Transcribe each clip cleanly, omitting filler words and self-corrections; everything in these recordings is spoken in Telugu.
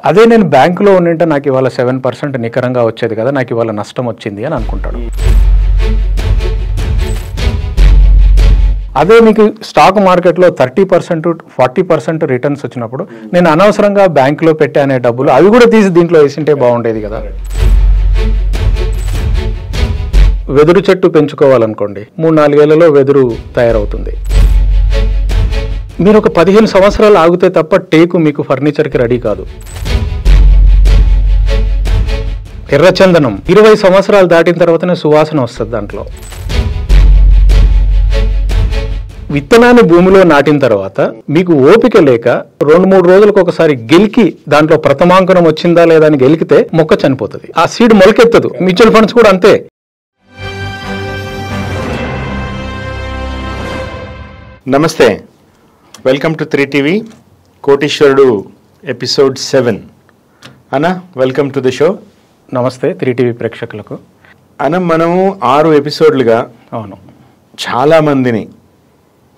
అదే నేను బ్యాంకులో ఉండింటే నాకు ఇవాళ 7% నికరంగా వచ్చేది కదా, నాకు ఇవాళ నష్టం వచ్చింది అని అనుకుంటాడు. అదే మీకు స్టాక్ మార్కెట్లో 30% 40% రిటర్న్స్ వచ్చినప్పుడు నేను అనవసరంగా బ్యాంకులో పెట్టే డబ్బులు అవి కూడా తీసి దీంట్లో వేసింటే బాగుండేది కదా. వెదురు చెట్టు పెంచుకోవాలనుకోండి, 3-4 ఏళ్లలో వెదురు తయారవుతుంది. మీరు ఒక 15 సంవత్సరాలు ఆగితే తప్ప టేకు మీకు ఫర్నిచర్కి రెడీ కాదు. ఎర్రచందనం 20 సంవత్సరాలు దాటిన తర్వాతనే సువాసన వస్తుంది. దాంట్లో విత్తనాన్ని భూమిలో నాటిన తర్వాత మీకు ఓపిక లేక 2-3 రోజులకు ఒకసారి గెలికి దాంట్లో ప్రథమాంకనం వచ్చిందా లేదా అని గెలికితే మొక్క చనిపోతుంది, ఆ సీడ్ మొలకెత్తదు. మ్యూచువల్ ఫండ్స్ కూడా అంతే. నమస్తే, వెల్కమ్ టు 3TV కోటీశ్వరుడు ఎపిసోడ్ 7. అన్న, వెల్కమ్ టు ది షో. నమస్తే 3TV ప్రేక్షకులకు. అన్న, మనము 6 ఎపిసోడ్లుగా అవును చాలామందిని,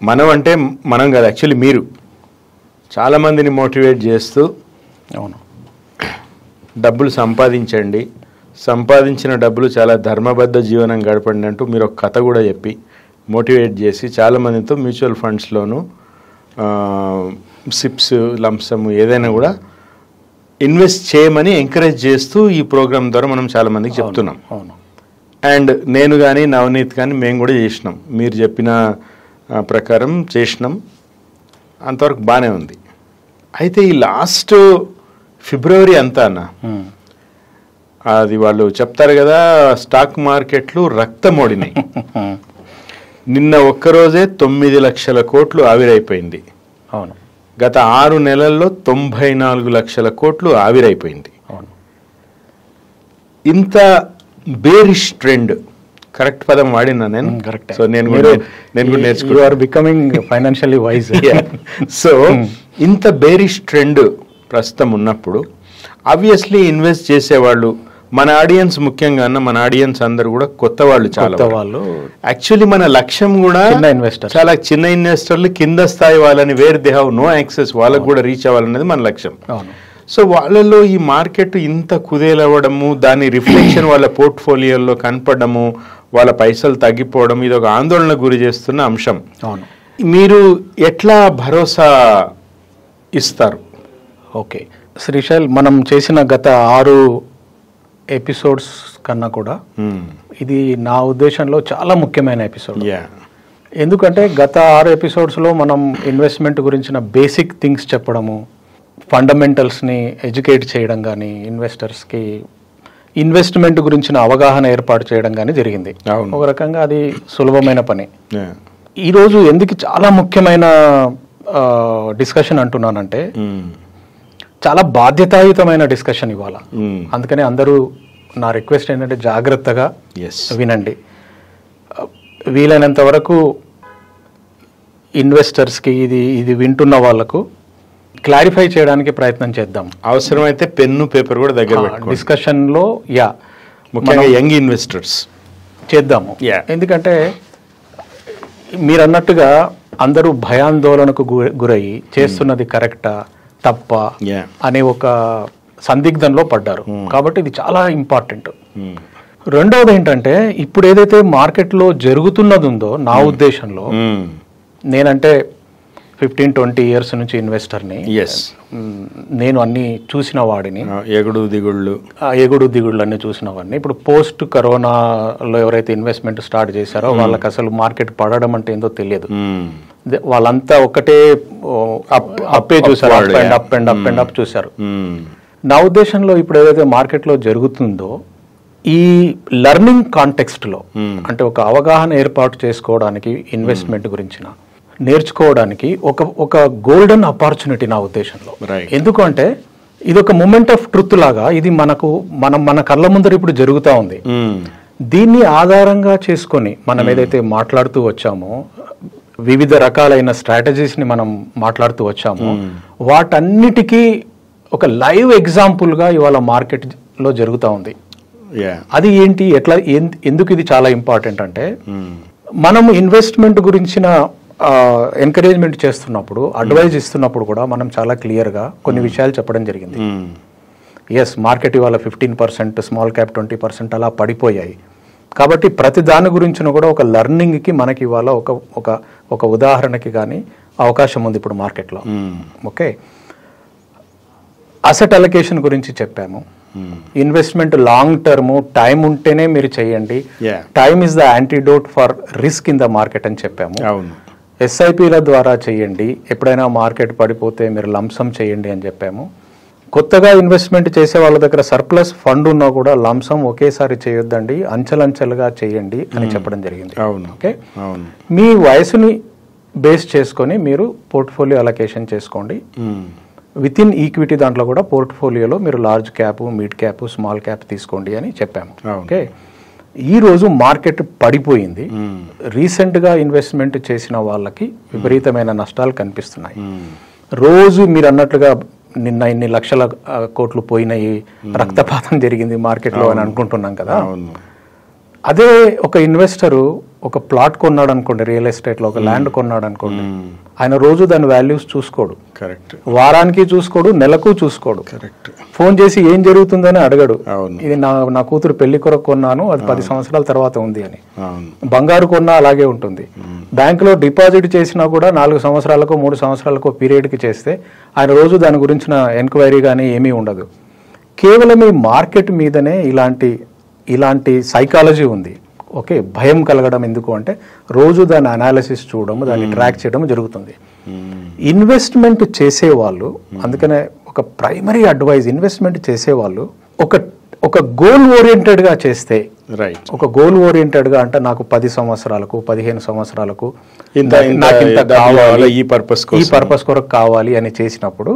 మనం అంటే మనం కాదు, యాక్చువల్లీ మీరు చాలామందిని మోటివేట్ చేస్తూ అవును డబ్బులు సంపాదించండి, సంపాదించిన డబ్బులు చాలా ధర్మబద్ధ జీవనం గడపండి అంటూ మీరు ఒక కథ కూడా చెప్పి మోటివేట్ చేసి చాలామందితో మ్యూచువల్ ఫండ్స్లోను సిప్స్ లంసమ్ ఏదైనా కూడా ఇన్వెస్ట్ చేయమని ఎంకరేజ్ చేస్తూ ఈ ప్రోగ్రామ్ ద్వారా మనం చాలామందికి చెప్తున్నాం. అవును. అండ్ నేను కానీ నవనీత్ కానీ మేము కూడా చేసినాం, మీరు చెప్పిన ప్రకారం చేసినాం, అంతవరకు బాగానే ఉంది. అయితే ఈ లాస్ట్ ఫిబ్రవరి అంతా అన్న, అది వాళ్ళు చెప్తారు కదా, స్టాక్ మార్కెట్లు రక్తమోడినాయి. నిన్న ఒక్కరోజే 9 లక్షల కోట్లు ఆవిరైపోయింది. అవును. గత 6 నెలల్లో 94 లక్షల కోట్లు ఆవిరైపోయింది. అవును. ఇంత బేరిష్ ట్రెండ్, కరెక్ట్ పదం వాడినా నేను? కరెక్ట్. సో నేను కూడా నేర్చుకున్నాను. You are becoming financially wise. So ఇంత బేరిష్ ట్రెండ్ ప్రస్తుతం ఉన్నప్పుడు ఆబ్వియస్లీ ఇన్వెస్ట్ చేసేవాళ్ళు, మన ఆడియన్స్ ముఖ్యంగా అన్న, మన ఆడియన్స్ అందరు కూడా కొత్త వాళ్ళు, చాలా వాళ్ళు. యాక్చువల్లీ మన లక్ష్యం కూడా చాలా చిన్న ఇన్వెస్టర్లు, కింద స్థాయి వాళ్ళని, where they have no access, వాళ్ళకు కూడా రీచ్ అవ్వాలనేది మన లక్ష్యం. సో వాళ్ళలో ఈ మార్కెట్ ఇంత కుదేలవ్వడము, దాని రిఫ్లెక్షన్ వాళ్ళ పోర్ట్ఫోలియోలో కనపడము, వాళ్ళ పైసలు తగ్గిపోవడం, ఇది ఒక ఆందోళన గురి చేస్తున్న అంశం. అవును. మీరు ఎట్లా భరోసా ఇస్తారు? ఓకే శ్రీశైల్, మనం చేసిన గత 6 ఎపిసోడ్స్ కన్నా కూడా ఇది నా ఉద్దేశంలో చాలా ముఖ్యమైన ఎపిసోడ్. ఎందుకంటే గత 6 ఎపిసోడ్స్లో మనం ఇన్వెస్ట్మెంట్ గురించిన బేసిక్ థింగ్స్ చెప్పడము, ఫండమెంటల్స్ని ఎడ్యుకేట్ చేయడం కానీ, ఇన్వెస్టర్స్కి ఇన్వెస్ట్మెంట్ గురించిన అవగాహన ఏర్పాటు చేయడం కానీ జరిగింది. ఒక రకంగా అది సులభమైన పని. ఈరోజు ఎందుకు చాలా ముఖ్యమైన డిస్కషన్ అంటున్నానంటే, చాలా బాధ్యతాయుతమైన డిస్కషన్ ఇవాళ. అందుకని అందరూ, నా రిక్వెస్ట్ ఏంటంటే జాగ్రత్తగా వినండి. వీలైనంత వరకు ఇన్వెస్టర్స్కి ఇది వింటున్న వాళ్లకు క్లారిఫై చేయడానికి ప్రయత్నం చేద్దాం. అవసరమైతే పెన్ను పేపర్ కూడా దగ్గర డిస్కషన్లో ముఖ్యంగా యంగ్ ఇన్వెస్టర్స్ చేద్దాము. ఎందుకంటే మీరు అన్నట్టుగా అందరూ భయాందోళనకు గురయ్యి చేస్తున్నది కరెక్టా తప్ప అనే ఒక సందిగ్ధంలో పడ్డారు. కాబట్టి ఇది చాలా ఇంపార్టెంట్. రెండవది ఏంటంటే, ఇప్పుడు ఏదైతే మార్కెట్లో జరుగుతున్నది ఉందో, నా ఉద్దేశంలో, నేనంటే 15-20 ఇయర్స్ నుంచి ఇన్వెస్టర్ని, నేను అన్ని చూసిన వాడిని, ఎగుడు దిగుళ్ళు అన్ని చూసిన వాడిని. ఇప్పుడు పోస్ట్ కరోనాలో ఎవరైతే ఇన్వెస్ట్మెంట్ స్టార్ట్ చేశారో వాళ్ళకి అసలు మార్కెట్ పడడం అంటే ఏందో తెలియదు. వాళ్ళంతా ఒకటే అప్పే చూసారు, అప్ అండ్ అప్ చూశారు. నా ఉద్దేశంలో ఇప్పుడు ఏదైతే మార్కెట్లో జరుగుతుందో, ఈ లర్నింగ్ కాంటెక్స్ట్లో, అంటే ఒక అవగాహన ఏర్పాటు చేసుకోవడానికి, ఇన్వెస్ట్మెంట్ గురించిన నేర్చుకోవడానికి ఒక గోల్డెన్ ఆపర్చునిటీ నా ఉద్దేశంలో. ఎందుకంటే ఇది ఒక మూమెంట్ ఆఫ్ ట్రుత్ లాగా, ఇది మన కళ్ళ ముందర ఇప్పుడు జరుగుతూ ఉంది. దీన్ని ఆధారంగా చేసుకొని మనం ఏదైతే మాట్లాడుతూ వచ్చామో, వివిధ రకాలైన స్ట్రాటజీస్ని మనం మాట్లాడుతూ వచ్చామో, వాటన్నిటికీ ఒక లైవ్ ఎగ్జాంపుల్గా ఇవాళ మార్కెట్లో జరుగుతూ ఉంది. అది ఏంటి, ఎట్లా, ఎందుకు ఇది చాలా ఇంపార్టెంట్ అంటే, మనం ఇన్వెస్ట్మెంట్ గురించిన ఎంకరేజ్మెంట్ చేస్తున్నప్పుడు, అడ్వైజ్ ఇస్తున్నప్పుడు కూడా మనం చాలా క్లియర్గా కొన్ని విషయాలు చెప్పడం జరిగింది. ఎస్ మార్కెట్ ఇవాళ 15%, స్మాల్ క్యాప్ 20% అలా పడిపోయాయి. కాబట్టి ప్రతి దాని గురించిన కూడా ఒక లెర్నింగ్కి మనకి ఇవాళ ఒక ఉదాహరణకి కానీ అవకాశం ఉంది ఇప్పుడు మార్కెట్లో. ఓకే, అసెట్ అలొకేషన్ గురించి చెప్పాము. ఇన్వెస్ట్మెంట్ లాంగ్ టర్మ్ టైం ఉంటేనే మీరు చేయండి. Time is the antidote for risk in the market అని చెప్పాము. ఎస్ఐపిల ద్వారా చేయండి, ఎప్పుడైనా మార్కెట్ పడిపోతే మీరు లంసమ్ చేయండి అని చెప్పాము. కొత్తగా ఇన్వెస్ట్మెంట్ చేసే వాళ్ళ దగ్గర సర్ప్లస్ ఫండ్ ఉన్నా కూడా లంసమ్ ఒకేసారి చేయొద్దండి, అంచెలంచెలుగా చేయండి అని చెప్పడం జరిగింది. ఓకే, మీ వయసుని బేస్ చేసుకొని మీరు పోర్ట్ఫోలియో అలొకేషన్ చేసుకోండి. విత్ ఇన్ ఈక్విటీ దాంట్లో కూడా పోర్ట్ఫోలియోలో మీరు large cap, mid cap, small cap తీసుకోండి అని చెప్పాము. ఓకే, ఈ రోజు మార్కెట్ పడిపోయింది. రీసెంట్గా ఇన్వెస్ట్మెంట్ చేసిన వాళ్ళకి విపరీతమైన నష్టాలు కనిపిస్తున్నాయి. రోజు మీరు అన్నట్లుగా నిన్న ఇన్ని లక్షల కోట్లు పోయినాయి, రక్తపాతం జరిగింది మార్కెట్లో అని అనుకుంటున్నాం కదా. అదే ఒక ఇన్వెస్టరు ఒక ప్లాట్ కొన్నాడు అనుకోండి, రియల్ ఎస్టేట్లో ఒక ల్యాండ్ కొన్నాడు అనుకోండి, ఆయన రోజు దాని వాల్యూస్ చూసుకోడు. కరెక్ట్. వారానికి చూసుకోడు, నెలకు చూసుకోడు. కరెక్ట్. ఫోన్ చేసి ఏం జరుగుతుందని అడగడు. ఇది నా కూతురు పెళ్లి కొరకు కొన్నాను, అది 10 సంవత్సరాల తర్వాత ఉంది అని. బంగారు కొన్నా అలాగే ఉంటుంది. బ్యాంకులో డిపాజిట్ చేసినా కూడా 4 సంవత్సరాలకు 3 సంవత్సరాలకు పీరియడ్కి చేస్తే ఆయన రోజు దాని గురించిన ఎంక్వైరీ కానీ ఏమీ ఉండదు. కేవలం ఈ మార్కెట్ మీదనే ఇలాంటి సైకాలజీ ఉంది. ఓకే, భయం కలగడం ఎందుకు అంటే రోజు దాని అనాలిసిస్ చూడడం, దాన్ని ట్రాక్ చేయడం జరుగుతుంది. ఇన్వెస్ట్మెంట్ చేసేవాళ్ళు, అందుకనే ఒక ప్రైమరీ అడ్వైజ్, ఇన్వెస్ట్మెంట్ చేసేవాళ్ళు ఒక గోల్ ఓరియంటెడ్గా చేస్తే, రైట్, ఒక గోల్ ఓరియంటెడ్గా అంటే నాకు 10 సంవత్సరాలకు 15 సంవత్సరాలకు నాకు ఇంత కావాలి, ఈ పర్పస్ కొరకు కావాలి అని చేసినప్పుడు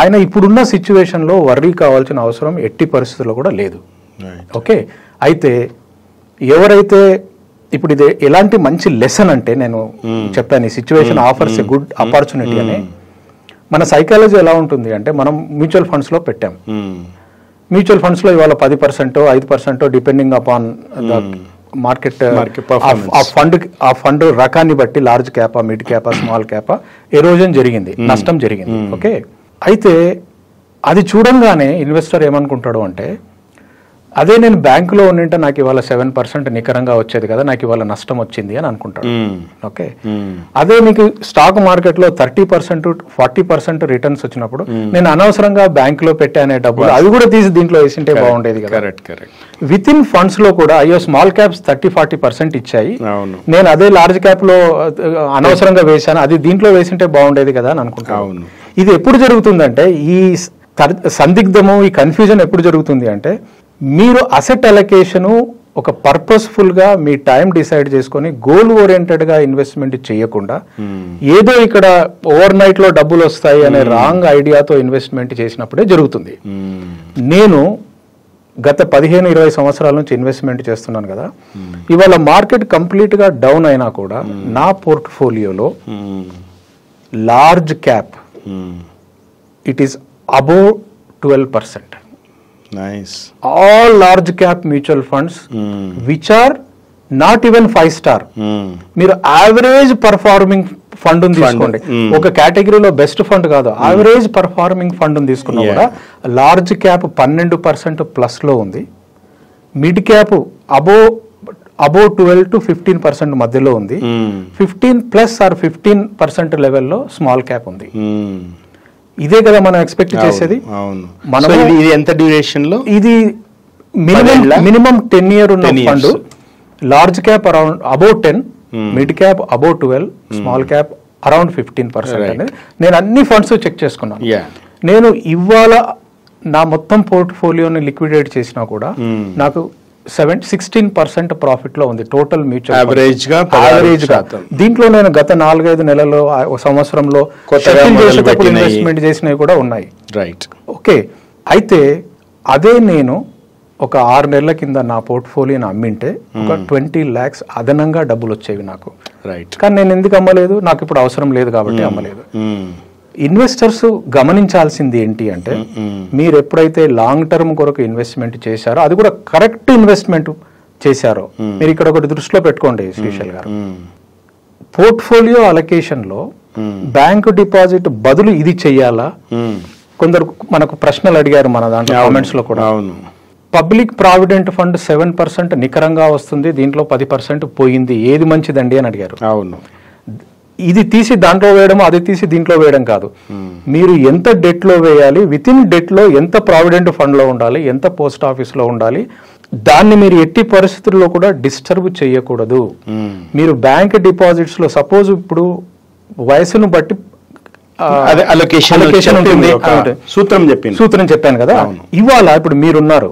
ఆయన ఇప్పుడున్న సిచ్యువేషన్లో వర్రీ కావాల్సిన అవసరం ఎట్టి పరిస్థితుల్లో కూడా లేదు. ఓకే, అయితే ఎవరైతే ఇప్పుడు ఇది ఎలాంటి మంచి లెసన్ అంటే నేను చెప్పాను, ఈ situation offers a good opportunity అని. మన సైకాలజీ ఎలా ఉంటుంది అంటే మనం మ్యూచువల్ ఫండ్స్లో పెట్టాం. మ్యూచువల్ ఫండ్స్లో ఇవాళ 10%, 5% డిపెండింగ్ అపాన్ ద మార్కెట్, ఆ ఫండ్ రకాన్ని బట్టి లార్జ్ క్యాపా, మిడ్ క్యాపా, స్మాల్ క్యాపా ఎరోజన్ జరిగింది, నష్టం జరిగింది. ఓకే, అయితే అది చూడంగానే ఇన్వెస్టర్ ఏమనుకుంటాడు అంటే, అదే నేను బ్యాంకులో ఉండింటే నాకు ఇవాళ 7% నికరంగా వచ్చేది కదా, నాకు ఇవాళ నష్టం వచ్చింది అని అనుకుంటాడు. ఓకే, అదే మీకు స్టాక్ మార్కెట్లో 30%, 40% రిటర్న్స్ వచ్చినప్పుడు నేను అనవసరంగా బ్యాంకులో పెట్టానే డబ్బులు అవి కూడా తీసి దీంట్లో వేసింటే బాగుండేది కదా. విత్ ఇన్ ఫండ్స్ లో కూడా అయ్యో స్మాల్ క్యాప్స్ 30-40% ఇచ్చాయి, నేను అదే లార్జ్ క్యాప్ లో అనవసరంగా వేశాను, అది దీంట్లో వేసింటే బాగుండేది కదా అని అనుకుంటాను. ఇది ఎప్పుడు జరుగుతుందంటే, ఈ సందిగ్ధము, ఈ కన్ఫ్యూజన్ ఎప్పుడు జరుగుతుంది అంటే, మీరు అసెట్ అలొకేషను ఒక పర్పస్ఫుల్గా మీ టైం డిసైడ్ చేసుకొని గోల్ ఓరియంటెడ్గా ఇన్వెస్ట్మెంట్ చేయకుండా ఏదో ఇక్కడ ఓవర్ నైట్లో డబ్బులు వస్తాయి అనే రాంగ్ ఐడియాతో ఇన్వెస్ట్మెంట్ చేసినప్పుడే జరుగుతుంది. నేను గత 15-20 సంవత్సరాల నుంచి ఇన్వెస్ట్మెంట్ చేస్తున్నాను కదా, ఇవాళ మార్కెట్ కంప్లీట్గా డౌన్ అయినా కూడా నా పోర్ట్ఫోలియోలో large cap it is above 12%. Nice. All large cap mutual funds which are not even 5-star. మీరు యావరేజ్ పర్ఫార్మింగ్ ఫండ్ తీసుకోండి, ఒక కేటగిరీలో బెస్ట్ ఫండ్ కాదు, యావరేజ్ పర్ఫార్మింగ్ ఫండ్ తీసుకున్నా కూడా లార్జ్ క్యాప్ 12% ప్లస్ లో ఉంది, మిడ్ క్యాప్ అబోవ్ 12 to 15% మధ్యలో ఉంది, 15+ or 15% లెవెల్లో స్మాల్ క్యాప్ ఉంది. ఇదే కదా మనం ఎక్స్పెక్ట్ చేసేది. మనం ఇది ఎంత డ్యూరేషన్ లో, ఇది మినిమం 10 year ఉన్న fund, large cap above 10, mid cap above 12, small cap around 15% అనేది నేను అన్ని ఫండ్స్ చెక్ చేసుకున్నాను. నేను ఇవాళ నా మొత్తం పోర్ట్ఫోలియోని లిక్విడేట్ చేసినా కూడా నాకు 16% ప్రాఫిట్ లో ఉంది టోటల్ మ్యూచువల్ యావరేజ్ గా. దీంట్లో నేను గత 4-5 నెలల్లో సంవత్సరంలో ఇన్వెస్ట్మెంట్ చేసినవి కూడా ఉన్నాయి. రైట్. ఓకే, అయితే అదే నేను ఒక 6 నెలల కింద నా పోర్ట్ఫోలియోని అమ్మింటే ఒక 20 lakhs అదనంగా డబ్బులు వచ్చేవి నాకు. రైట్. కానీ నేను ఎందుకు అమ్మలేదు, నాకు ఇప్పుడు అవసరం లేదు కాబట్టి అమ్మలేదు. ఇన్వెస్టర్స్ గమనించాల్సింది ఏంటి అంటే, మీరు ఎప్పుడైతే లాంగ్ టర్మ్ కొరకు ఇన్వెస్ట్మెంట్ చేశారో, అది కూడా కరెక్ట్ ఇన్వెస్ట్మెంట్ చేశారో, మీరు ఇక్కడ ఒకటి దృష్టిలో పెట్టుకోండి శ్రీశైల్ గారు, పోర్ట్ఫోలియో అలొకేషన్ లో బ్యాంకు డిపాజిట్ బదులు ఇది చెయ్యాలా, కొందరు మనకు ప్రశ్నలు అడిగారు మన దాంట్లో కామెంట్స్ లో కూడా. పబ్లిక్ ప్రావిడెంట్ ఫండ్ 7% నికరంగా వస్తుంది, దీంట్లో 10% పోయింది, ఏది మంచిదండి అని అడిగారు. అవును, ఇది తీసి దాంట్లో వేయడం, అది తీసి దీంట్లో వేయడం కాదు. మీరు ఎంత డెట్ లో వేయాలి, విత్ ఇన్ డెట్ లో ఎంత ప్రావిడెంట్ ఫండ్ లో ఉండాలి, ఎంత పోస్ట్ ఆఫీస్ లో ఉండాలి, దాన్ని మీరు ఎట్టి పరిస్థితుల్లో కూడా డిస్టర్బ్ చేయకూడదు. మీరు బ్యాంక్ డిపాజిట్స్ లో సపోజ్ ఇప్పుడు వయసును బట్టి అలొకేషన్ ఉంటుంది, సూత్రం చెప్పాను కదా. ఇవాళ ఇప్పుడు మీరున్నారు,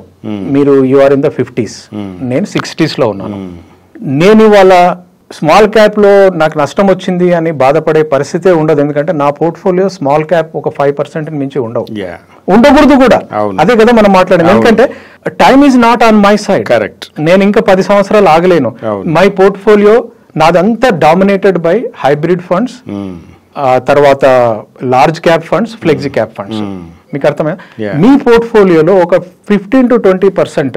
మీరు you are in the 50s, నేను 60s లో ఉన్నాను. నేను ఇవాళ స్మాల్ క్యాప్ లో నాకు నష్టం వచ్చింది అని బాధపడే పరిస్థితే ఉండదు. ఎందుకంటే నా పోర్ట్ఫోలియో స్మాల్ క్యాప్ ఒక 5% మించి ఉండకూడదు కూడా. అదే కదా మనం మాట్లాడేది. ఎందుకంటే time is not on my side. Correct. నేను ఇంకా 10 సంవత్సరాలు ఆగలేను. మై పోర్ట్ఫోలియో నాదంతా డామినేటెడ్ బై హైబ్రిడ్ ఫండ్స్, తర్వాత large cap funds, flexi cap funds. మీకు అర్థమైంది? మీ పోర్ట్ఫోలియోలో ఒక 15 to 20%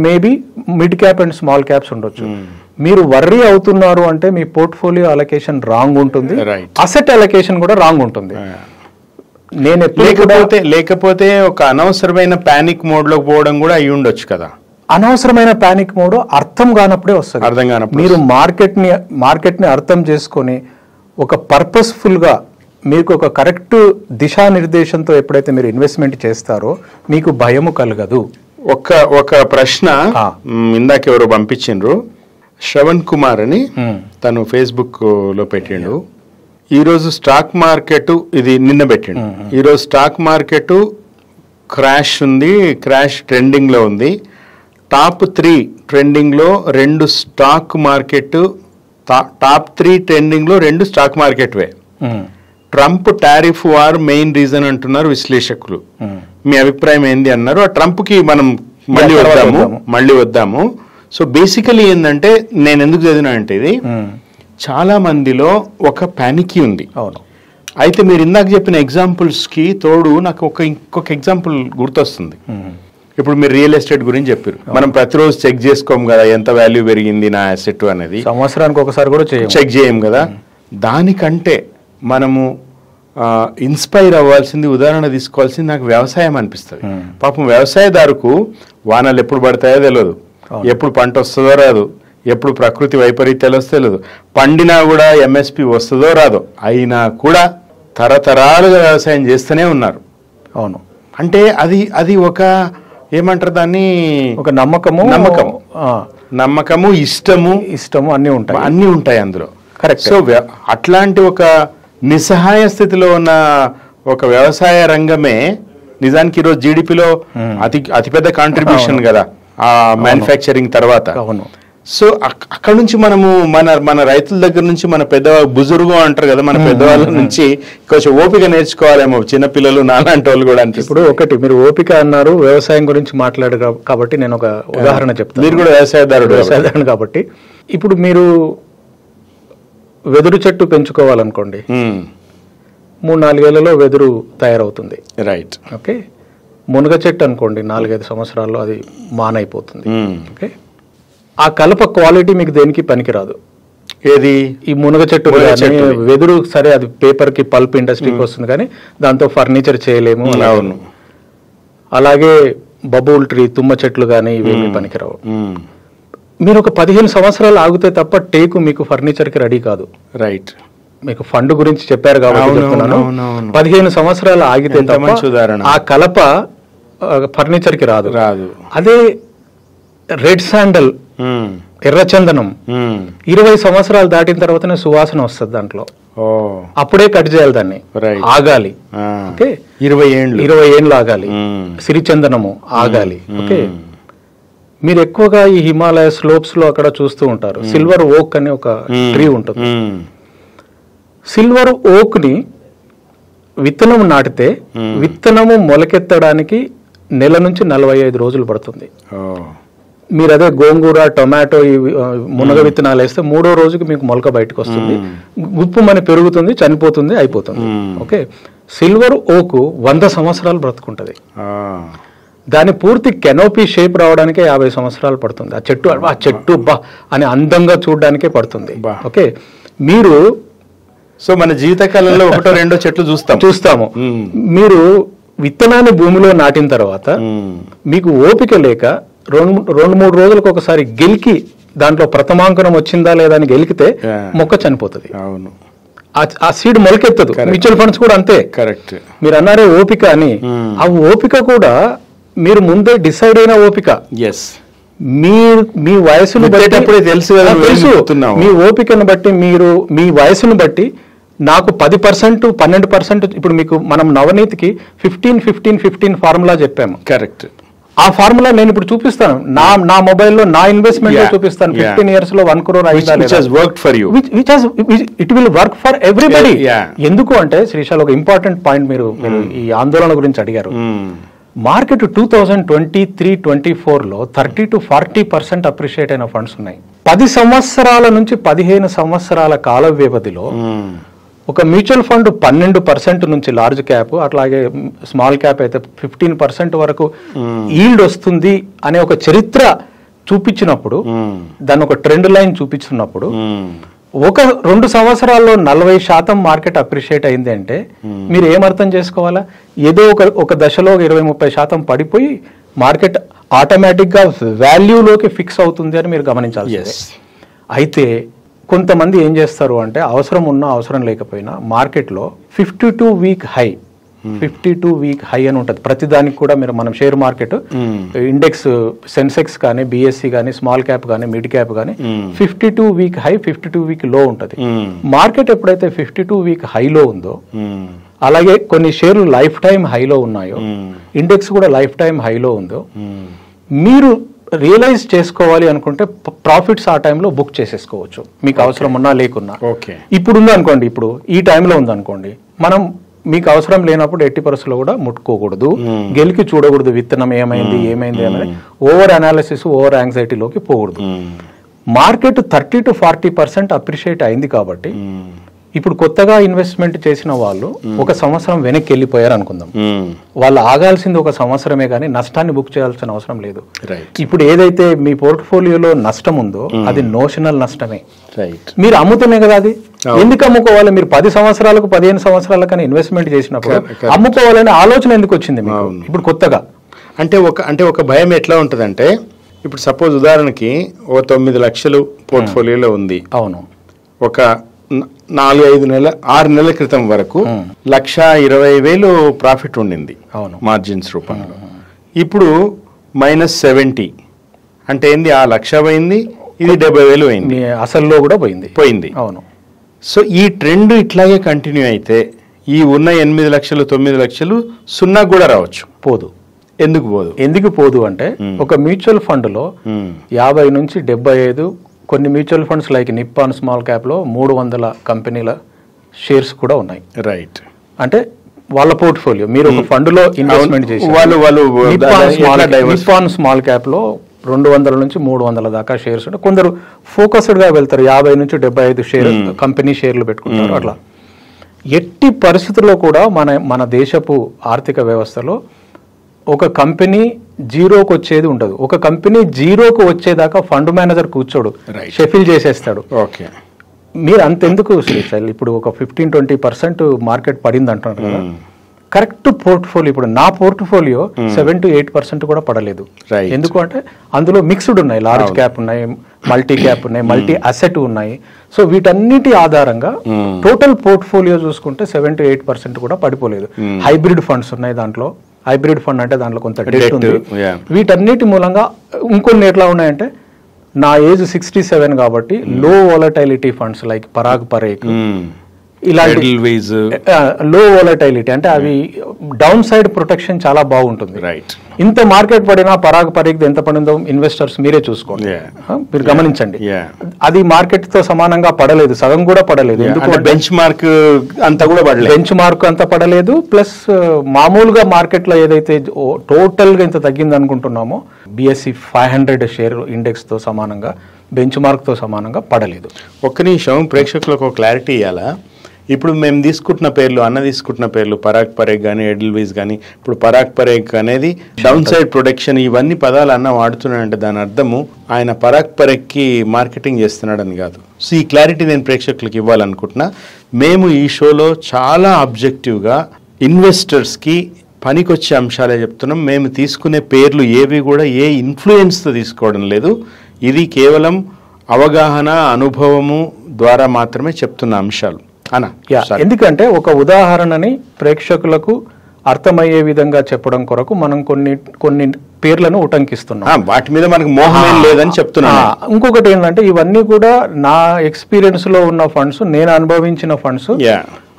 maybe mid cap and small caps ఉండొచ్చు. మీరు వర్రీ అవుతున్నారు అంటే మీ పోర్ట్ఫోలియో అలొకేషన్ రాంగ్ ఉంటుంది, అసెట్ అలొకేషన్ కూడా రాంగ్ ఉంటుంది. నేను లేకపోతే ఒక అనవసరమైన పానిక్ మోడ్ లో పోవడం కూడా అయి ఉండొచ్చు కదా. అనవసరమైన పానిక్ మోడ్ అర్థం కానప్పుడే వస్తుంది. అర్థం కానప్పుడు మీరు మార్కెట్ ని అర్థం చేసుకొని ఒక పర్పస్ఫుల్ గా మీకు ఒక కరెక్ట్ దిశానిర్దేశంతో ఎప్పుడైతే మీరు ఇన్వెస్ట్మెంట్ చేస్తారో మీకు భయము కలగదు. ఒక ప్రశ్న ఇందాక ఎవరో పంపించిండ్రు, శ్రవణ్ కుమార్ అని, తను ఫేస్బుక్ లో పెట్టిండు. ఈరోజు స్టాక్ మార్కెట్, ఇది నిన్న పెట్టిండు, ఈరోజు స్టాక్ మార్కెట్ క్రాష్ ఉంది, క్రాష్ ట్రెండింగ్ లో ఉంది. టాప్ 3 ట్రెండింగ్ లో 2 స్టాక్ మార్కెట్, టాప్ 3 ట్రెండింగ్ లో 2 స్టాక్ మార్కెట్ వే. Trump tariff war main reason అంటున్నారు విశ్లేషకులు. మీ అభిప్రాయం ఏంది అన్నారు. ఆ ట్రంప్ కి మనం మళ్ళీ వద్దాము. సో బేసికలీ ఏంటంటే, నేను ఎందుకు చదివినా అంటే, ఇది చాలా మందిలో ఒక ప్యానిక్ ఉంది. అయితే మీరు ఇందాక చెప్పిన ఎగ్జాంపుల్స్ కి తోడు నాకు ఇంకొక ఎగ్జాంపుల్ గుర్తొస్తుంది. ఇప్పుడు మీరు రియల్ ఎస్టేట్ గురించి చెప్పారు. మనం ప్రతిరోజు చెక్ చేసుకోం కదా ఎంత వాల్యూ పెరిగింది నా అసెట్ అనేది. సంవత్సరానికి ఒకసారి కూడా చెక్ చేయం కదా. దానికంటే మనము ఇన్స్పైర్ అవ్వాల్సింది, ఉదాహరణ తీసుకోవాల్సింది నాకు వ్యవసాయం అనిపిస్తుంది. పాపం వ్యవసాయదారుకు వానలు ఎప్పుడు పడతాయో తెలియదు, ఎప్పుడు పంట వస్తుందో రాదు, ఎప్పుడు ప్రకృతి వైపరీత్యాలు వస్తే తెలియదు, పండినా కూడా ఎంఎస్పి వస్తుందో రాదో, అయినా కూడా తరతరాలుగా వ్యవసాయం చేస్తూనే ఉన్నారు. అవును. అంటే అది ఒక ఏమంటారు దాన్ని, ఒక నమ్మకము, ఇష్టము అన్నీ ఉంటాయి అందులో. కరెక్ట్. సో అట్లాంటి ఒక నిస్సహాయ స్థితిలో ఉన్న ఒక వ్యవసాయ రంగమే నిజానికి ఈరోజు జీడిపిలో అతిపెద్ద కాంట్రిబ్యూషన్ కదా ఆ మ్యానుఫ్యాక్చరింగ్ తర్వాత. సో అక్కడ నుంచి మనము మన రైతుల దగ్గర నుంచి, మన బుజుర్గు అంటారు కదా, మన పెద్దవాళ్ళ నుంచి కొంచెం ఓపిక నేర్చుకోవాలేమో చిన్నపిల్లలు నాలాంటి వాళ్ళు కూడా. ఇప్పుడు ఒకటి మీరు ఓపిక అన్నారు, వ్యవసాయం గురించి మాట్లాడారు కాబట్టి నేను ఒక ఉదాహరణ చెప్తాను. మీరు కూడా వ్యవసాయదారుడు కాబట్టి ఇప్పుడు మీరు వెదురు చెట్టు పెంచుకోవాలనుకోండి, 3-4 ఏళ్లలో వెదురు తయారవుతుంది. రైట్. ఓకే. మునగ చెట్టు అనుకోండి, 4-5 సంవత్సరాల్లో అది మానైపోతుంది. ఓకే. ఆ కలప క్వాలిటీ మీకు దేనికి పనికిరాదు. ఏది? ఈ మునగ చెట్టు. వెదురు సరే అది పేపర్ కి, పల్ప్ ఇండస్ట్రీకి వస్తుంది, కానీ దాంతో ఫర్నిచర్ చేయలేము. అలాగే బబుల్ ట్రీ, తుమ్మ చెట్లు కానీ ఇవేమి పనికిరావు. మీరు ఒక 15 సంవత్సరాలు ఆగితే తప్ప టేకు మీకు ఫర్నిచర్ కి రెడీ కాదు. రైట్. మీకు ఫండ్ గురించి చెప్పారు కాబట్టి చెప్తున్నాను. 15 సంవత్సరాలు ఆగితే తప్ప ఆ కలప ఫర్నిచర్ కి రాదు. అదే రెడ్ శాండల్, ఎర్రచందనం 20 సంవత్సరాలు దాటిన తర్వాతనే సువాసన వస్తుంది దాంట్లో. అప్పుడే కట్ చేయాలి దాన్ని, ఆగాలి. ఓకే. 20 ఏళ్ళు ఆగాలి. సిరిచందనము ఆగాలి. ఓకే. మీరు ఎక్కువగా ఈ హిమాలయ స్లోప్స్ లో అక్కడ చూస్తూ ఉంటారు, సిల్వర్ ఓక్ అనే ఒక ట్రీ ఉంటుంది. సిల్వర్ ఓక్ ని విత్తనం నాటితే విత్తనము మొలకెత్తడానికి 1 నుంచి 45 రోజులు పడుతుంది. మీరు అదే గోంగూర, టొమాటో, మునగ విత్తనాలు వేస్తే 3వ రోజుకి మీకు మొలక బయటకు వస్తుంది, గుప్పుమని పెరుగుతుంది, చనిపోతుంది, అయిపోతుంది. ఓకే. సిల్వర్ ఓకు 100 సంవత్సరాలు బ్రతుకుంటది. దాని పూర్తి కెనోపీ షేప్ రావడానికే 50 సంవత్సరాలు పడుతుంది. ఆ చెట్టు బా అని అందంగా చూడడానికే పడుతుంది. ఓకే. సో మన జీవితకాలంలో 1-2 చెట్లు చూస్తాము. మీరు విత్తనాన్ని భూమిలో నాటిన తర్వాత మీకు ఓపిక లేక 2-3 రోజులకు ఒకసారి గెలికి దాంట్లో ప్రథమాంకనం వచ్చిందా లేదా అని గెలికితే మొక్క చనిపోతుంది. అవును, ఆ సీడ్ మొలకెత్తదు. మ్యూచువల్ ఫండ్స్ కూడా అంతే. కరెక్ట్. మీరు అన్నారే ఓపిక అని, ఆ ఓపిక కూడా మీరు ముందే డిసైడ్ అయిన ఓపిక. మీ వయసును బట్టి తెలుసు, మీ ఓపికను బట్టి మీరు మీ వయసును బట్టి నాకు 10%, 12%. ఇప్పుడు మీకు మనం నవనీతికి 15-15-15 ఫార్ములా చెప్పాము. కరెక్ట్. ఆ ఫార్ములా నేను ఇప్పుడు చూపిస్తాను. నా మొబైల్లో నా ఇన్వెస్ట్మెంట్ చూపిస్తాను. 15 years లో 1 crore it will work for everybody. ఎందుకు అంటే శ్రీశాల్, ఒక ఇంపార్టెంట్ పాయింట్ మీరు ఈ ఆందోళన గురించి అడిగారు. మార్కెట్ 2023-24 లో 30-40% అప్రిషియేట్ అయిన ఫండ్స్ ఉన్నాయి. 10 సంవత్సరాల నుంచి 15 సంవత్సరాల కాల వ్యవధిలో ఒక మ్యూచువల్ ఫండ్ 12% నుంచి లార్జ్ క్యాప్, అట్లాగే స్మాల్ క్యాప్ అయితే 15% వరకు ఈల్డ్ వస్తుంది అనే ఒక చరిత్ర చూపించినప్పుడు, దాన్ని ఒక ట్రెండ్ లైన్ చూపించినప్పుడు, ఒక 2 సంవత్సరాల్లో 40% మార్కెట్ అప్రిషియేట్ అయింది అంటే మీరు ఏమర్థం చేసుకోవాలా? ఏదో ఒక దశలో 20-30% పడిపోయి మార్కెట్ ఆటోమేటిక్గా వాల్యూలోకి ఫిక్స్ అవుతుంది అని మీరు గమనించాలి. అయితే కొంతమంది ఏం చేస్తారు అంటే, అవసరం ఉన్నా అవసరం లేకపోయినా మార్కెట్లో 52-week హై అని ఉంటుంది. ప్రతిదానికి కూడా మనం షేర్ మార్కెట్ ఇండెక్స్ సెన్సెక్స్ కానీ, బిఎస్సి కానీ, స్మాల్ క్యాప్ కానీ, మిడ్ క్యాప్ కానీ 52-week హై, 52-week లో ఉంటుంది. మార్కెట్ ఎప్పుడైతే 52-week హైలో ఉందో, అలాగే కొన్ని షేర్లు లైఫ్ టైం హైలో ఉన్నాయో, ఇండెక్స్ కూడా లైఫ్ టైం హైలో ఉందో, మీరు రియలైజ్ చేసుకోవాలి అనుకుంటే ప్రాఫిట్స్ ఆ టైంలో బుక్ చేసేసుకోవచ్చు, మీకు అవసరం ఉన్నా లేకున్నా. ఇప్పుడు ఉందనుకోండి, ఇప్పుడు ఈ టైంలో ఉందనుకోండి, మనం మీకు అవసరం లేనప్పుడు 80% కూడా ముట్టుకోకూడదు, గెలికి చూడకూడదు విత్తనం ఏమైంది అనేది ఓవర్ అనాలిసిస్, ఓవర్ యాంగ్జైటీలోకి పోకూడదు. మార్కెట్ 30-40% అప్రిషియేట్ అయింది కాబట్టి ఇప్పుడు కొత్తగా ఇన్వెస్ట్మెంట్ చేసిన వాళ్ళు 1 సంవత్సరం వెనక్కి వెళ్ళిపోయారు అనుకుందాం. వాళ్ళు ఆగాల్సింది 1 సంవత్సరమే కానీ నష్టాన్ని బుక్ చేయాల్సిన అవసరం లేదు. ఇప్పుడు ఏదైతే మీ పోర్ట్ఫోలియోలో నష్టం ఉందో అది నోషనల్ నష్టమే. మీరు అమ్ముతూనే కదా అది. ఎందుకు అమ్ముకోవాలి? మీరు 10 సంవత్సరాలకు 15 సంవత్సరాలకని ఇన్వెస్ట్మెంట్ చేసినప్పుడు అమ్ముకోవాలనే ఆలోచన ఎందుకు వచ్చింది మీకు ఇప్పుడు కొత్తగా? అంటే ఒక భయం ఎట్లా ఉంటుందంటే, ఇప్పుడు సపోజ్ ఉదాహరణకి 9 లక్షలు పోర్ట్ఫోలియోలో ఉంది. అవును. ఒక 4-5 నెలల 6 నెలల క్రితం వరకు 1,20,000 ప్రాఫిట్ ఉండింది మార్జిన్స్ రూపంలో. ఇప్పుడు -70 అంటే ఏంది? ఆ 1,00,000 పోయింది, ఇది 70,000 అయింది, అసల్లో కూడా పోయింది. అవును. సో ఈ ట్రెండ్ ఇట్లాగే కంటిన్యూ అయితే ఈ ఉన్న 8 లక్షలు 9 లక్షలు 0 కూడా రావచ్చు. పోదు. ఎందుకు పోదు అంటే ఒక మ్యూచువల్ ఫండ్ లో 50 నుంచి 75, కొన్ని mutual funds like Nippon small cap లో 300 కంపెనీల షేర్స్ కూడా ఉన్నాయి. రైట్. అంటే వాళ్ళ పోర్ట్ఫోలియో మీరు ఒక ఫండ్ లో ఇన్వెస్ట్మెంట్ చేసి నిప్పాన్ స్మాల్ క్యాప్ లో 200 నుంచి 300 దాకా షేర్స్ ఉంటాయి. కొందరు ఫోకస్డ్ గా వెళ్తారు, 50 నుంచి 75 షేర్ కంపెనీ షేర్లు పెట్టుకుంటారు. అట్లా ఎట్టి పరిస్థితుల్లో కూడా మన దేశపు ఆర్థిక వ్యవస్థలో ఒక కంపెనీ జీరోకి వచ్చేది ఉండదు. ఒక కంపెనీ జీరోకు వచ్చేదాకా ఫండ్ మేనేజర్ కూర్చోడు, షెఫిల్ చేసేస్తాడు. ఓకే. మీరు అంతెందుకు శ్రీశైల్, ఇప్పుడు ఒక 15-20% మార్కెట్ పడింది అంటున్నారు కదా, కరెక్ట్ పోర్ట్ఫోలియో. ఇప్పుడు నా పోర్ట్ఫోలియో 7-8% కూడా పడలేదు. ఎందుకు అంటే అందులో మిక్స్డ్ ఉన్నాయి, లార్జ్ క్యాప్ ఉన్నాయి, మల్టీ క్యాప్ ఉన్నాయి, మల్టీ అసెట్ ఉన్నాయి. సో వీటన్నిటి ఆధారంగా టోటల్ పోర్ట్ఫోలియో చూసుకుంటే 7-8% కూడా పడిపోలేదు. హైబ్రిడ్ ఫండ్స్ ఉన్నాయి దాంట్లో. హైబ్రిడ్ ఫండ్ అంటే దాంట్లో కొంత డెట్ ఉంది. వీటన్నిటి మూలంగా ఇంకొన్ని ఎట్లా ఉన్నాయంటే, నా ఏజ్ 67 కాబట్టి లో వాలటైలిటీ ఫండ్స్ లైక్ పరాగ్ పరేక్, ఇలాంటి లో వాలటైలిటీ అంటే అవి డౌన్ సైడ్ ప్రొటెక్షన్ చాలా బాగుంటుంది. ఇంత మార్కెట్ పడినా పరాగ్ పరేక్ ఎంత పడిందో ఇన్వెస్టర్స్ మీరే చూసుకోండి, మీరు గమనించండి. అది మార్కెట్ తో సమానంగా పడలేదు, సగం కూడా పడలేదు. ఎందుకంటే బెంచ్ మార్క్ అంతా కూడా పడలేదు, బెంచ్ మార్క్ అంతా పడలేదు. ప్లస్ మామూలుగా మార్కెట్ లో ఏదైతే టోటల్ గా ఇంత తగ్గింది అనుకుంటున్నామో బిఎస్సి 500 షేర్ ఇండెక్స్ తో సమానంగా, బెంచ్ మార్క్ తో సమానంగా పడలేదు. ఒక్క నిమిషం ప్రేక్షకులకు క్లారిటీ ఇవ్వాలా? ఇప్పుడు మేము తీసుకుంటున్న పేర్లు, అన్న తీసుకుంటున్న పేర్లు పరాగ్ పరేక్ కానీ, ఎడిల్వీస్ కానీ, ఇప్పుడు పరాగ్ పరేక్ అనేది డౌన్ సైడ్ ప్రొటెక్షన్, ఇవన్నీ పదాలు అన్న వాడుతున్నాడంటే దాని అర్థము ఆయన పరాగ్ పరేక్కి మార్కెటింగ్ చేస్తున్నాడని కాదు. సో ఈ క్లారిటీ నేను ప్రేక్షకులకు ఇవ్వాలనుకుంటున్నా. మేము ఈ షోలో చాలా అబ్జెక్టివ్గా ఇన్వెస్టర్స్కి పనికొచ్చే అంశాలే చెప్తున్నాం. మేము తీసుకునే పేర్లు ఏవి కూడా ఏ ఇన్ఫ్లుయెన్స్తో తీసుకోవడం లేదు. ఇది కేవలం అవగాహన, అనుభవము ద్వారా మాత్రమే చెప్తున్న అంశాలు అనా. ఎందుకంటే ఒక ఉదాహరణని ప్రేక్షకులకు అర్థమయ్యే విధంగా చెప్పడం కొరకు మనం కొన్ని పేర్లను ఉటంకిస్తున్నాం. వాటి మీద మనకు మోహం లేదని చెప్తున్నా. ఇంకొకటి ఏంటంటే ఇవన్నీ కూడా నా ఎక్స్పీరియన్స్ లో ఉన్న ఫండ్స్, నేను అనుభవించిన ఫండ్స్.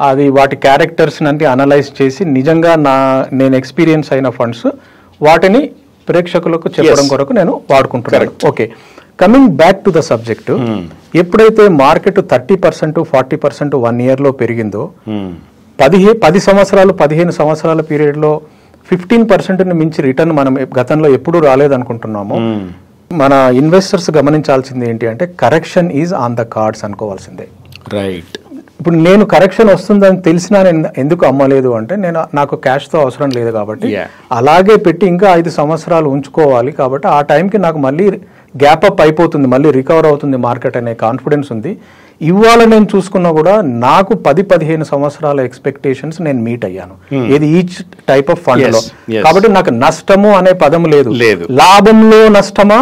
అది వాటి క్యారెక్టర్స్ నంటి అనలైజ్ చేసి నిజంగా నేను ఎక్స్పీరియన్స్ అయిన ఫండ్స్, వాటిని ప్రేక్షకులకు చెప్పడం కొరకు నేను వాడుకుంటున్నాను. Okay, coming back to the subject, ఎప్పుడైతే మార్కెట్ 30%, 40% 1 year లో పెరిగిందో, 10 సంవత్సరాలు 15 సంవత్సరాల పీరియడ్ లో 15% మించి రిటర్న్ మనం గతంలో ఎప్పుడూ రాలేదనుకుంటున్నాము. మన ఇన్వెస్టర్స్ గమనించాల్సింది ఏంటి అంటే correction is on the cards అనుకోవాల్సిందే. రైట్. ఇప్పుడు నేను కరెక్షన్ వస్తుందని తెలిసినా నేను ఎందుకు అమ్మలేదు అంటే నాకు క్యాష్తో అవసరం లేదు కాబట్టి అలాగే పెట్టి ఇంకా 5 సంవత్సరాలు ఉంచుకోవాలి కాబట్టి ఆ టైంకి నాకు మళ్ళీ గ్యాప్ అప్ అయిపోతుంది, మళ్ళీ రికవర్ అవుతుంది మార్కెట్ అనే కాన్ఫిడెన్స్ ఉంది. ఇవాళ నేను చూసుకున్నా కూడా నాకు 10-15 సంవత్సరాల ఎక్స్పెక్టేషన్స్ నేను మీట్ అయ్యాను ఇది ఈచ్ టైప్ ఆఫ్ ఫండ్ లో. కాబట్టి నాకు నష్టము అనే పదం లేదు. లాభంలో నష్టమా,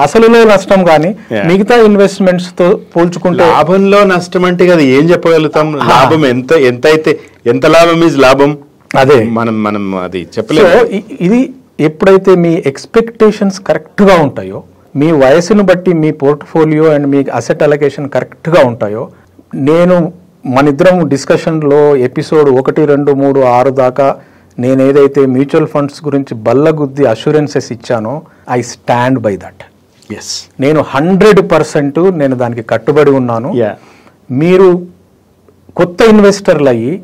అసలులో నష్టం కానీ మిగతా ఇన్వెస్ట్మెంట్స్ తో పోల్చుకుంటే లాభంలో నష్టం అంటే కదా ఏం చెప్పగలుగుతాం. లాభం ఎంత లాభం ఈజ్ లాభం, అదే మనం అది చెప్పలేదు. ఇది ఎప్పుడైతే మీ ఎక్స్పెక్టేషన్స్ కరెక్ట్ గా ఉంటాయో, మీ వయసును బట్టి మీ పోర్ట్ఫోలియో అండ్ మీ అసెట్ అలొకేషన్ కరెక్ట్ గా ఉంటాయో, మన ఇద్దరం డిస్కషన్ లో ఎపిసోడ్ 1, 2, 3, 6 దాకా నేను ఏదైతే మ్యూచువల్ ఫండ్స్ గురించి బల్లగుద్ది అష్యూరెన్సెస్ ఇచ్చానో ఐ స్టాండ్ బై దట్. నేను 100% నేను దానికి కట్టుబడి ఉన్నాను. మీరు కొత్త ఇన్వెస్టర్లు అయ్యి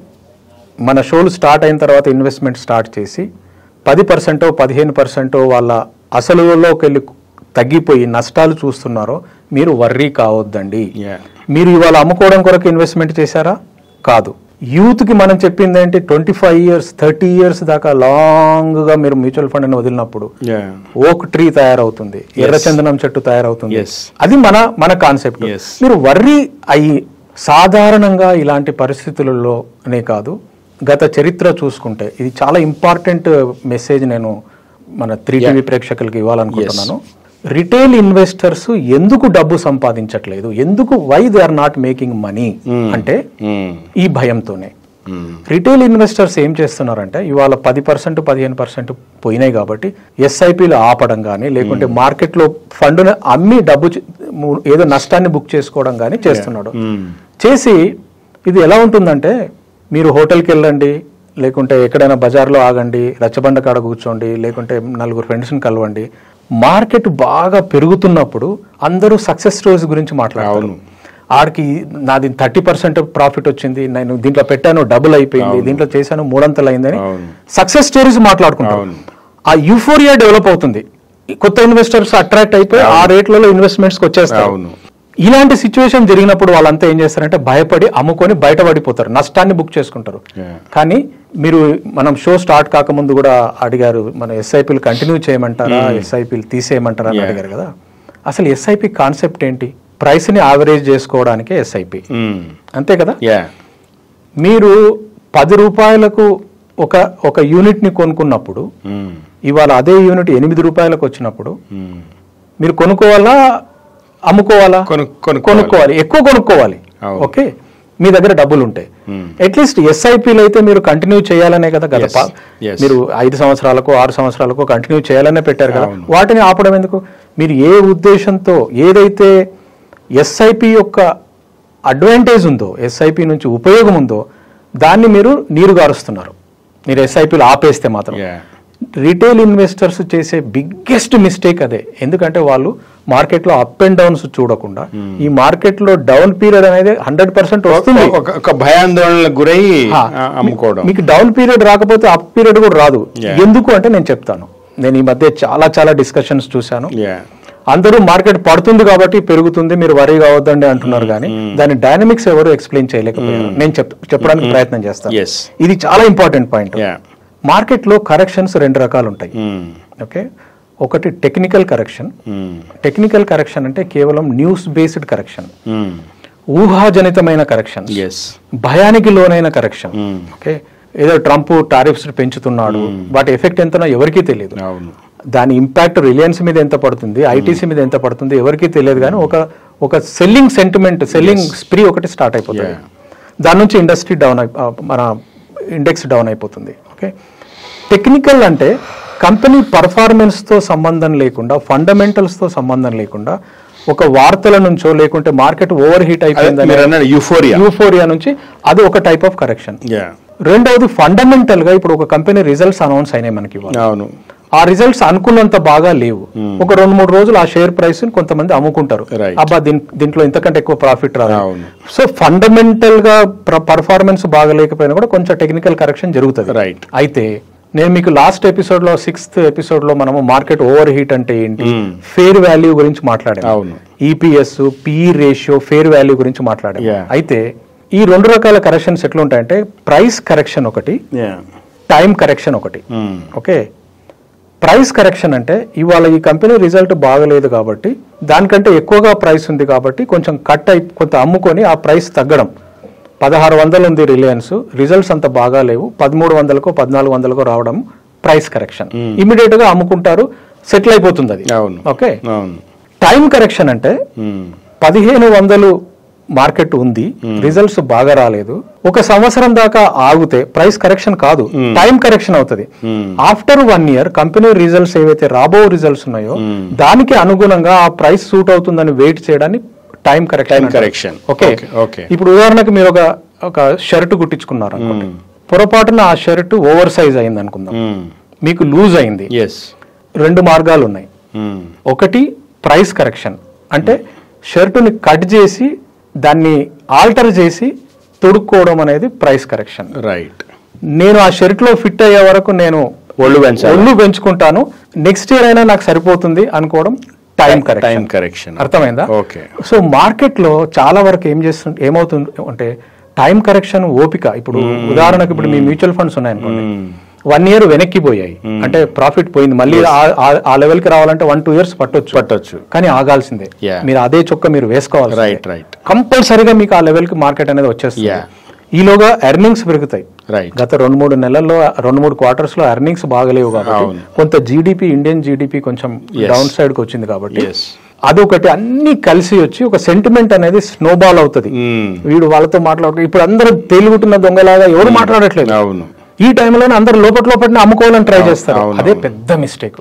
మన షోలు స్టార్ట్ అయిన తర్వాత ఇన్వెస్ట్మెంట్ స్టార్ట్ చేసి 10%, 15% వాళ్ళ అసలులోకి వెళ్ళి తగ్గిపోయి నష్టాలు చూస్తున్నారో మీరు వర్రీ కావద్దండి. మీరు ఇవాళ అమ్ముకోవడం కొరకు ఇన్వెస్ట్మెంట్ చేశారా? కాదు. యూత్కి మనం చెప్పింది ఏంటి, 25 years 30 years దాకా లాంగ్ గా మీరు మ్యూచువల్ ఫండ్ అని వదిలినప్పుడు ఓక్ ట్రీ తయారవుతుంది, ఎర్రచందనం చెట్టు తయారవుతుంది. అది మన కాన్సెప్ట్. మీరు వర్రీ అయ్యి సాధారణంగా ఇలాంటి పరిస్థితులలోనే కాదు, గత చరిత్ర చూసుకుంటే ఇది చాలా ఇంపార్టెంట్ మెసేజ్ నేను మన 3TV ప్రేక్షకులకి ఇవ్వాలనుకుంటున్నాను. రిటైల్ ఇన్వెస్టర్స్ ఎందుకు డబ్బు సంపాదించట్లేదు, why they are not making money అంటే ఈ భయంతోనే. రిటైల్ ఇన్వెస్టర్స్ ఏం చేస్తున్నారంటే ఇవాళ 10%, 15% పోయినాయి కాబట్టి ఎస్ఐపిలు ఆపడం కానీ, లేకుంటే మార్కెట్లో ఫండ్ను అమ్మి డబ్బు ఏదో నష్టాన్ని బుక్ చేసుకోవడం కానీ చేస్తున్నాడు. చేసి ఇది ఎలా ఉంటుందంటే, మీరు హోటల్కి వెళ్ళండి, లేకుంటే ఎక్కడైనా బజార్లో ఆగండి, రచ్చబండ కాడ కూర్చోండి, లేకుంటే 4 ఫ్రెండ్స్ని కలవండి. మార్కెట్ బాగా పెరుగుతున్నప్పుడు అందరూ సక్సెస్ స్టోరీస్ గురించి మాట్లాడారు. ఆడికి నాది 30% ప్రాఫిట్ వచ్చింది, నేను దీంట్లో పెట్టాను డబుల్ అయిపోయింది, దీంట్లో చేశాను 3 అంతలు అయిందని సక్సెస్ స్టోరీస్ మాట్లాడుకుంటారు. ఆ యూఫోరియా డెవలప్ అవుతుంది, కొత్త ఇన్వెస్టర్స్ అట్రాక్ట్ అయిపోయి ఆ రేట్లలో ఇన్వెస్ట్మెంట్స్కి వచ్చేస్తారు. ఇలాంటి సిచ్యువేషన్ జరిగినప్పుడు వాళ్ళంతా ఏం చేస్తారంటే భయపడి అమ్ముకొని బయటపడిపోతారు, నష్టాన్ని బుక్ చేసుకుంటారు. కానీ మనం షో స్టార్ట్ కాకముందు కూడా అడిగారు, మన ఎస్ఐపీలు కంటిన్యూ చేయమంటారా, ఎస్ఐపీలు తీసేయమంటారా అని అడిగారు కదా. అసలు ఎస్ఐపి కాన్సెప్ట్ ఏంటి? ప్రైస్ ని యావరేజ్ చేసుకోవడానికే ఎస్ఐపి, అంతే కదా. మీరు 10 రూపాయలకు ఒక యూనిట్ ని కొనుక్కున్నప్పుడు ఇవాళ అదే యూనిట్ 8 రూపాయలకు వచ్చినప్పుడు మీరు కొనుక్కోవాలా, అమ్ముకోవాలా? కొనుక్కోవాలి, ఎక్కువ కొనుక్కోవాలి. ఓకే, మీ దగ్గర డబ్బులు ఉంటాయి. అట్లీస్ట్ ఎస్ఐపీలు అయితే మీరు కంటిన్యూ చేయాలనే కదా, మీరు 5 సంవత్సరాలకు 6 సంవత్సరాలకు కంటిన్యూ చేయాలనే పెట్టారు కదా. వాటిని ఆపడం ఎందుకు? మీరు ఏ ఉద్దేశంతో ఏదైతే ఎస్ఐపి యొక్క అడ్వాంటేజ్ ఉందో, ఎస్ఐపి నుంచి ఉపయోగం ఉందో దాన్ని మీరు నీరు గారుస్తున్నారు. మీరు ఎస్ఐపీలు ఆపేస్తే మాత్రం. రిటైల్ ఇన్వెస్టర్స్ చేసే బిగ్గెస్ట్ మిస్టేక్ అదే. ఎందుకంటే వాళ్ళు మార్కెట్లో అప్ అండ్ డౌన్స్ చూడకుండా, ఈ మార్కెట్లో డౌన్ పీరియడ్ అనేది 100% వస్తుంది, ఒక భయాందోళనకు గురై అమ్ముకోవడం. మీకు డౌన్ పీరియడ్ రాకపోతే అప్ పీరియడ్ కూడా రాదు. ఎందుకు అంటే నేను చెప్తాను. నేను ఈ మధ్య చాలా డిస్కషన్స్ చూశాను. అందరూ మార్కెట్ పడుతుంది కాబట్టి పెరుగుతుంది, మీరు వరీ కావద్దండి అంటున్నారు, కానీ దాని డైనమిక్స్ ఎవరు ఎక్స్ప్లెయిన్ చేయలేకపోయారు. నేను చెప్పడానికి ప్రయత్నం చేస్తాను. ఇది చాలా ఇంపార్టెంట్ పాయింట్. మార్కెట్లో కరెక్షన్స్ 2 రకాలు ఉంటాయి. ఓకే, ఒకటి టెక్నికల్ కరెక్షన్. టెక్నికల్ కరెక్షన్ అంటే కేవలం న్యూస్ బేస్డ్ కరెక్షన్, ఊహాజనితమైన కరెక్షన్, భయానికి లోనైన కరెక్షన్. ఓకే, ఏదో ట్రంప్ టారిఫ్స్ పెంచుతున్నాడు, వాటి ఎఫెక్ట్ ఎంతనో ఎవరికీ తెలియదు. దాని ఇంపాక్ట్ రిలయన్స్ మీద ఎంత పడుతుంది, ఐటీసీ మీద ఎంత పడుతుంది ఎవరికీ తెలియదు. కానీ ఒక సెల్లింగ్ సెంటిమెంట్, సెల్లింగ్ స్ప్రీ ఒకటి స్టార్ట్ అయిపోతుంది. దాని నుంచి ఇండస్ట్రీ మన ఇండెక్స్ డౌన్ అయిపోతుంది. ఓకే, టెక్నికల్ అంటే కంపెనీ పర్ఫార్మెన్స్తో సంబంధం లేకుండా, ఫండమెంటల్స్తో సంబంధం లేకుండా, ఒక వార్తల నుంచో లేకుంటే మార్కెట్ ఓవర్ హీట్ అయిపోయిందని యూఫోరియా నుంచి అది ఒక టైప్ ఆఫ్ కరెక్షన్. రెండవది ఫండమెంటల్ గా ఇప్పుడు ఒక కంపెనీ రిజల్ట్స్ అనౌన్స్ అయినాయి మనకి, ఆ రిజల్ట్స్ అనుకున్నంత బాగా లేవు. ఒక 2-3 రోజులు ఆ షేర్ ప్రైస్ కొంతమంది అమ్ముకుంటారు, అబ్బా దీంట్లో ఇంతకంటే ఎక్కువ ప్రాఫిట్ రాదు. సో ఫండమెంటల్ గా పర్ఫార్మెన్స్ బాగా లేకపోయినా కూడా కొంచెం టెక్నికల్ కరెక్షన్ జరుగుతుంది. అయితే నేను మీకు లాస్ట్ ఎపిసోడ్ లో 6th ఎపిసోడ్ లో మనము మార్కెట్ ఓవర్ హీట్ అంటే ఏంటి, ఫేర్ వాల్యూ గురించి మాట్లాడాము, EPS, PE ratio, fair value గురించి మాట్లాడాము. అయితే ఈ 2 రకాల కరెక్షన్స్ ఎట్లా ఉంటాయంటే ప్రైస్ కరెక్షన్ ఒకటి, టైం కరెక్షన్ ఒకటి. ఓకే, ప్రైస్ కరెక్షన్ అంటే ఇవాళ ఈ కంపెనీ రిజల్ట్ బాగలేదు కాబట్టి దానికంటే ఎక్కువగా ప్రైస్ ఉంది కాబట్టి కొంచెం కట్ అయి కొంత అమ్ముకొని ఆ ప్రైస్ తగ్గడం. 1600 ఉంది రిలయన్స్, రిజల్ట్స్ అంత బాగా లేవు, 1300కో 1400కో రావడం ప్రైస్ కరెక్షన్. ఇమీడియట్ గా అమ్ముకుంటారు, సెటిల్ అయిపోతుంది అది. ఓకే, టైం కరెక్షన్ అంటే 1500 మార్కెట్ ఉంది, రిజల్ట్స్ బాగా రాలేదు, 1 సంవత్సరం దాకా ఆగితే ప్రైస్ కరెక్షన్ కాదు, టైం కరెక్షన్ అవుతుంది. ఆఫ్టర్ 1 year కంపెనీ రిజల్ట్స్ ఏవైతే రాబో రిజల్ట్స్ ఉన్నాయో దానికి అనుగుణంగా ఆ ప్రైస్ సూట్ అవుతుందని వెయిట్ చేయడాన్ని టైం కరెక్షన్. ఓకే, ఇప్పుడు ఉదాహరణకు మీరు ఒక షర్ట్ కుట్టించుకున్నారు అనుకోండి, పొరపాటున ఆ షర్ట్ ఓవర్ సైజ్ అయింది అనుకుందాం, మీకు లూజ్ అయింది. 2 మార్గాలు ఉన్నాయి. ఒకటి ప్రైస్ కరెక్షన్ అంటే షర్టుని కట్ చేసి దాన్ని ఆల్టర్ చేసి తొడుక్కోవడం అనేది ప్రైస్ కరెక్షన్. నేను ఆ షర్ట్ లో ఫిట్ అయ్యే వరకు నేను ఒళ్ళు పెంచుకుంటాను, నెక్స్ట్ ఇయర్ అయినా నాకు సరిపోతుంది అనుకోవడం టైం కరెక్షన్. అర్థమైందా? సో మార్కెట్ లో చాలా వరకు ఏమవుతుంది అంటే టైం కరెక్షన్ ఓపిక. ఇప్పుడు ఉదాహరణకు ఇప్పుడు మీ మ్యూచువల్ ఫండ్స్ ఉన్నాయనుకోండి, 1 year వెనక్కిపోయాయి అంటే ప్రాఫిట్ పోయింది, మళ్ళీ ఆ లెవెల్ కి రావాలంటే 1-2 years పట్టొచ్చు, కానీ ఆగాల్సిందే. మీరు అదే చొక్క మీరు వేసుకోవాలి, కంపల్సరీగా మీకు ఆ లెవెల్ కి మార్కెట్ అనేది వచ్చేస్తుంది. ఈలోగా ఎర్నింగ్స్ పెరుగుతాయి. గత 2-3 నెలల్లో 2-3 క్వార్టర్స్ లో ఎర్నింగ్స్ బాగలేవు కాబట్టి కొంత జీడిపి, ఇండియన్ జీడిపి కొంచెం డౌన్ సైడ్ కి వచ్చింది కాబట్టి అదొకటి అన్ని కలిసి వచ్చి ఒక సెంటిమెంట్ అనేది స్నోబాల్ అవుతుంది. వీడు వాళ్ళతో మాట్లాడుతూ ఇప్పుడు అందరూ తేలిగుట్టున్న దొంగలాగా ఎవరు మాట్లాడట్లేదు. ఈ టైంలోనే అందరు లోపల అమ్ముకోవాలని ట్రై చేస్తారు, అదే పెద్ద మిస్టేక్.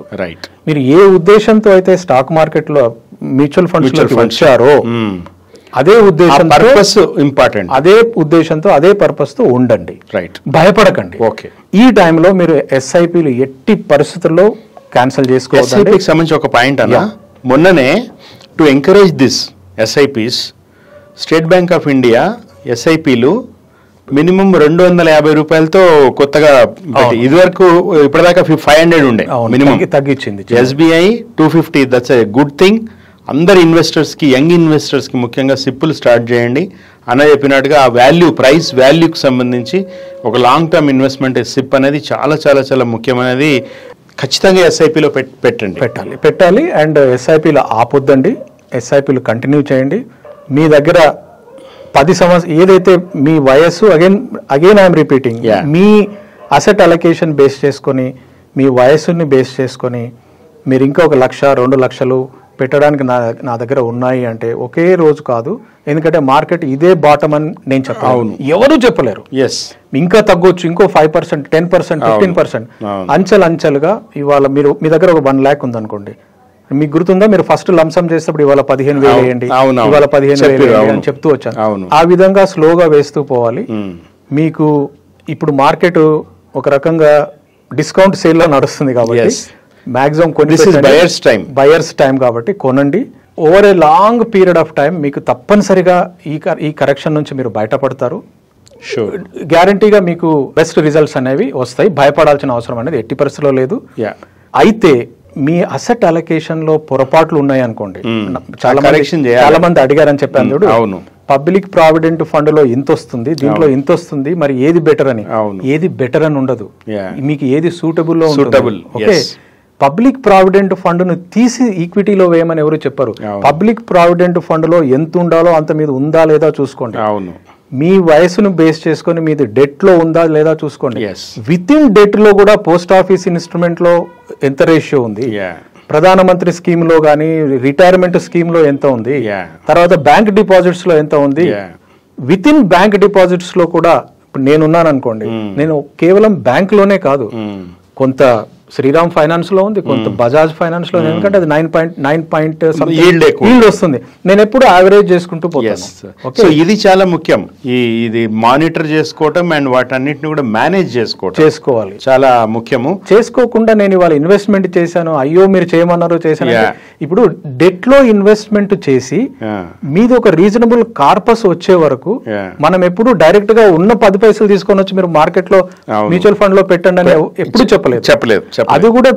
మీరు ఏ ఉద్దేశంతో అయితే స్టాక్ మార్కెట్ లో మ్యూచువల్ ఫండ్స్ లోకి వచ్చారో అదే ఉద్దేశంతో ఇంపార్టెంట్, అదే ఉద్దేశంతో అదే పర్పస్ తో ఉండండి, భయపడకండి. ఈ టైంలో మీరు ఎస్ఐపీలు ఎట్టి పరిస్థితుల్లో క్యాన్సిల్ చేసుకోవాలి. సంబంధించి ఒక పాయింట్ అన్న, మొన్ననే to encourage this SIPs State Bank of India ఎస్ఐపీలు మినిమం 250 రూపాయలతో కొత్తగా, ఇదివరకు ఇప్పటిదాకా 500 ఉండే మినిమం, తగ్గించింది. SBI 250, that's a good thing. అందరు ఇన్వెస్టర్స్కి, యంగ్ ఇన్వెస్టర్స్కి ముఖ్యంగా సిప్పులు స్టార్ట్ చేయండి అన్న చెప్పినట్టుగా. ఆ వాల్యూ, ప్రైస్ వాల్యూకి సంబంధించి ఒక లాంగ్ టర్మ్ ఇన్వెస్ట్మెంట్ సిప్ అనేది చాలా చాలా చాలా ముఖ్యమైనది. ఖచ్చితంగా ఎస్ఐపిలో పెట్టాలి. అండ్ ఎస్ఐపిలో ఆపొద్దండి, ఎస్ఐపిలు కంటిన్యూ చేయండి. మీ దగ్గర 10 సంవత్సరాలు ఏదైతే మీ వయస్సు, again I'm repeating, me asset allocation base చేసుకొని, మీ వయస్సుని బేస్ చేసుకొని మీరు ఇంకా 1 లక్ష 2 లక్షలు పెట్టడానికి నా దగ్గర ఉన్నాయి అంటే ఒకే రోజు కాదు. ఎందుకంటే మార్కెట్ ఇదే బాటమ్ అని నేను చెప్పాను, ఎవరు చెప్పలేరు. ఇంకా తగ్గొచ్చు, ఇంకో 5%, 10%, 15%, అంచెలుగా. ఇవాళ మీ దగ్గర 1 lakh ఉందనుకోండి, మీకు గుర్తుందా, మీరు ఫస్ట్ లంసమ్ చేసేటప్పుడు ఇవాళ 15,000 వేయండి, ఇవాళ 15,000 అని చెప్తూ వచ్చాను. ఆ విధంగా స్లోగా వేస్తూ పోవాలి. మీకు ఇప్పుడు మార్కెట్ ఒక రకంగా డిస్కౌంట్ సేల్ లో నడుస్తుంది కాబట్టి మాక్సిమం బయర్స్ టైం కాబట్టి కొనండి. Over a long period of time మీకు తప్పనిసరిగా ఈ కరెక్షన్ నుంచి మీరు బయటపడతారు. గ్యారంటీగా మీకు బెస్ట్ రిజల్ట్స్ అనేవి వస్తాయి, భయపడాల్సిన అవసరం అనేది ఎట్టి పరిస్థితిలో లేదు. అయితే మీ అసెట్ అలొకేషన్ లో పొరపాట్లు ఉన్నాయి అనుకోండి, చాలా మంది అడిగారని చెప్పాను చూడు, పబ్లిక్ ప్రావిడెంట్ ఫండ్ లో ఇంత వస్తుంది, దీంట్లో ఇంత వస్తుంది, మరి ఏది బెటర్ అని. ఏది బెటర్ అని ఉండదు, మీకు ఏది సూటబుల్ లో ఉంటుంది. ఓకే, పబ్లిక్ ప్రావిడెంట్ ఫండ్ ను తీసి ఈక్విటీలో వేయమని ఎవరు చెప్పరు. పబ్లిక్ ప్రావిడెంట్ ఫండ్ లో ఎంత ఉండాలో అంత మీద ఉందా లేదా చూసుకోండి. మీ వయసును బేస్ చేసుకొని మీది డెట్ లో ఉందా లేదా చూసుకోండి. Yes. విత్ ఇన్ డెట్ లో కూడా పోస్ట్ ఆఫీస్ ఇన్స్ట్రుమెంట్ లో ఎంత రేషియో ఉంది, ప్రధానమంత్రి స్కీమ్ లో కానీ రిటైర్మెంట్ స్కీమ్ లో ఎంత ఉంది, తర్వాత బ్యాంక్ డిపాజిట్స్ లో ఎంత ఉంది, విత్ ఇన్ బ్యాంక్ డిపాజిట్స్ లో కూడా ఇప్పుడు నేనున్నాను అనుకోండి, నేను కేవలం బ్యాంక్ లోనే కాదు, కొంత శ్రీరామ్ ఫైనాన్స్ లో ఉంది, కొంత బజాజ్ ఫైనాన్స్ లో, ఎందుకంటే అది 9.9 ఈల్డ్ వస్తుంది. నేను ఎప్పుడు యావరేజ్ చేసుకుంటూ పోతాను. సో ఇది చాలా ముఖ్యం, ఇది మానిటర్ చేసుకోవటం అండ్ వాటన్నిటిని కూడా మేనేజ్ చేసుకోవాలి, చాలా ముఖ్యము. చేసుకోకుండా నేను ఇవాళ ఇన్వెస్ట్మెంట్ చేశాను, అయ్యో మీరు చేయమన్నారు చేశాను. ఇప్పుడు డెట్ లో ఇన్వెస్ట్మెంట్ చేసి మీది ఒక రీజనబుల్ కార్పస్ వచ్చే వరకు మనం ఎప్పుడు డైరెక్ట్ గా ఉన్న 10 పైసలు తీసుకొని వచ్చి మీరు మార్కెట్ లో మ్యూచువల్ ఫండ్ లో పెట్టండి అని ఎప్పుడు చెప్పలేదు. అది కూడా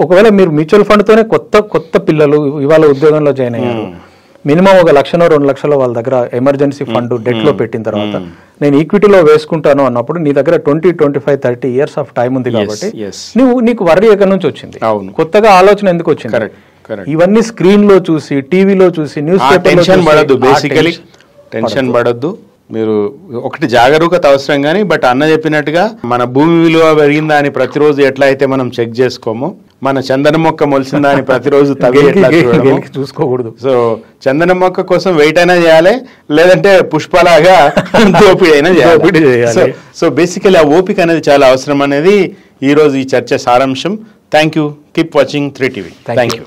ఒకవేళ మీరు మ్యూచువల్ ఫండ్ తోనే కొత్త పిల్లలు ఇవాళ ఉద్యోగంలో జాయిన్ అయ్యారు, మినిమం 1 లక్షనో 2 లక్షల వాళ్ళ దగ్గర ఎమర్జెన్సీ ఫండ్ డెట్ లో పెట్టిన తర్వాత నేను ఈక్విటీలో వేసుకుంటాను అన్నప్పుడు నీ దగ్గర 20, 25, 30 ఇయర్స్ ఆఫ్ టైం ఉంది కాబట్టి నీకు వర్రీ ఎక్కడి నుంచి వచ్చింది, కొత్తగా ఆలోచన ఎందుకు వచ్చింది? ఇవన్నీ స్క్రీన్ లో చూసి, టీవీలో చూసి, న్యూస్ పేపర్ టెన్షన్ పడద్దు. మీరు ఒకటి జాగరూకత అవసరం, కానీ బట్ అన్న చెప్పినట్టుగా మన భూమి విలువ పెరిగిందా అని ప్రతిరోజు ఎట్లా అయితే మనం చెక్ చేసుకోమో, మన చందన మొక్క మొలిసిందా అని ప్రతిరోజు చూసుకోకూడదు. సో చందన మొక్క కోసం వెయిట్ అయినా చేయాలి, లేదంటే పుష్పలాగా దోపిడీ అయినా చేయాలి. సో బేసికలీ ఆ ఓపిక అనేది చాలా అవసరం అనేది ఈ రోజు ఈ చర్చ సారాంశం. Thank you. Keep watching 3TV. Thank you.